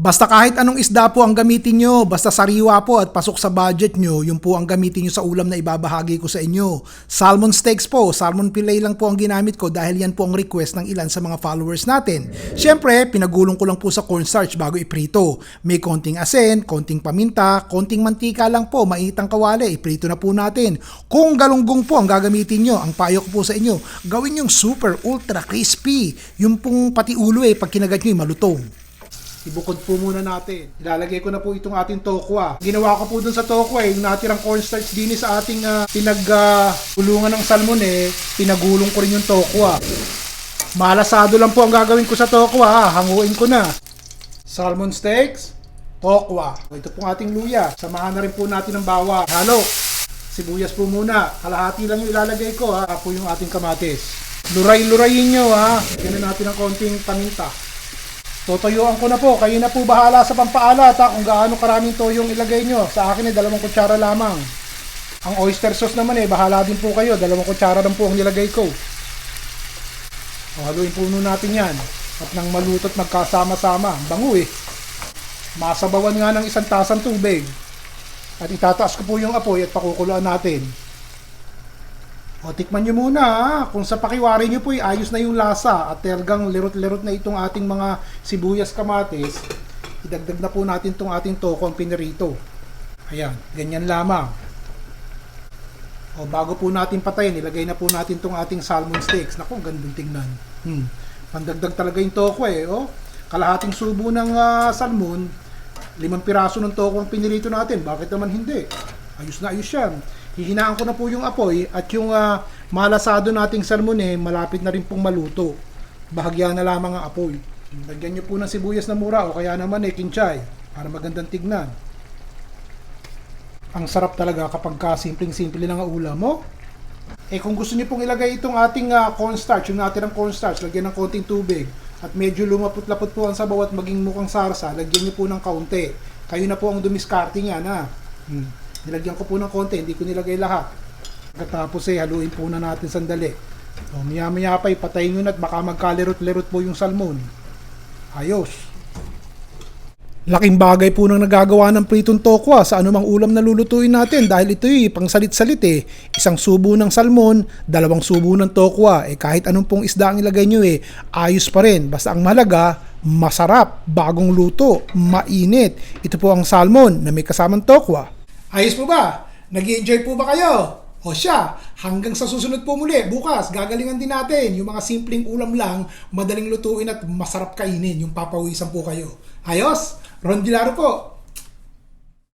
Basta kahit anong isda po ang gamitin nyo, basta sariwa po at pasok sa budget nyo, yun po ang gamitin nyo sa ulam na ibabahagi ko sa inyo. Salmon steaks po, salmon fillet lang po ang ginamit ko dahil yan po ang request ng ilan sa mga followers natin. Siyempre, pinagulong ko lang po sa cornstarch bago iprito. May konting asin, konting paminta, konting mantika lang po, mainit ang kawali, iprito na po natin. Kung galunggong po ang gagamitin nyo, ang payo ko po sa inyo, gawin yung super ultra crispy. Yung pong pati ulo pag kinagat nyo malutong. Ibukod po muna natin. Ilalagay ko na po itong ating tokwa. Ginawa ko po dun sa tokwa yung natirang cornstarch din sa ating pinagulungan ng salmon pinagulong ko rin yung tokwa. Malasado lang po ang gagawin ko sa tokwa. Hanguin ko na. Salmon steaks, tokwa. Ito pong ating luya. Samahan na rin po natin ng bawang. Halo. Sibuyas po muna. Kalahati lang yung ilalagay ko po yung ating kamatis. Luray-lurayin nyo Yan natin ng konting paminta. Tutuyuan ko na po. Kayo na po bahala sa pampaalat kung gaano karaming toyong ilagay nyo. Sa akin 2 kutsara lamang. Ang oyster sauce naman bahala din po kayo. 2 kutsara lang po ang nilagay ko. Haluin po natin yan. At nang malutot magkasama-sama. Bango Masabawan nga ng 1 tasang tubig. At itataas ko po yung apoy at pakukuluan natin. Tikman nyo muna kung sa pakiwari nyo po ayos na yung lasa at talagang lirot-lirot na itong ating mga sibuyas kamatis. Idagdag na po natin itong ating tokong pinirito. Ayan, ganyan lamang. Bago po natin patayin, ilagay na po natin itong ating salmon steaks. Naku, gandang tingnan. Pandagdag talaga yung toko Kalahating subo ng salmon, 5 piraso ng tokong pinirito natin. Bakit naman hindi? Ayos na ayos yan. Hihinaan ko na po yung apoy at yung malasado nating salmon malapit na rin pong maluto. Bahagya na lamang ang apoy. Lagyan nyo po ng sibuyas na mura o kaya naman kinchay para magandang tignan. Ang sarap talaga kapag simpleng-simple lang ang ulam mo. Kung gusto niyo pong ilagay itong ating cornstarch, yung natirang cornstarch, lagyan ng konting tubig at medyo lumapot-lapot po ang sabaw at maging mukhang sarsa, lagyan niyo po ng kaunti. Kayo na po ang dumiskarte niyan Nilagyan ko po ng konti, hindi ko nilagay lahat. Tapos haluin po na natin sandali. Maya-maya pa patayin nyo na at baka magkalirot-lirot po yung salmon. Ayos. Laking bagay po nang nagagawa ng pritong tokwa sa anumang ulam na lulutuin natin dahil ito pang salit-salit 1 subo ng salmon, 2 subo ng tokwa. Kahit anong pong isda ang ilagay nyo ayos pa rin. Basta ang mahalaga, masarap, bagong luto, mainit. Ito po ang salmon na may kasamang tokwa. Ayos po ba? Nag-i-enjoy po ba kayo? O siya, hanggang sa susunod po muli, bukas, gagalingan din natin yung mga simpleng ulam lang, madaling lutuin at masarap kainin, yung papawisan po kayo. Ayos? Ron Vilaro po.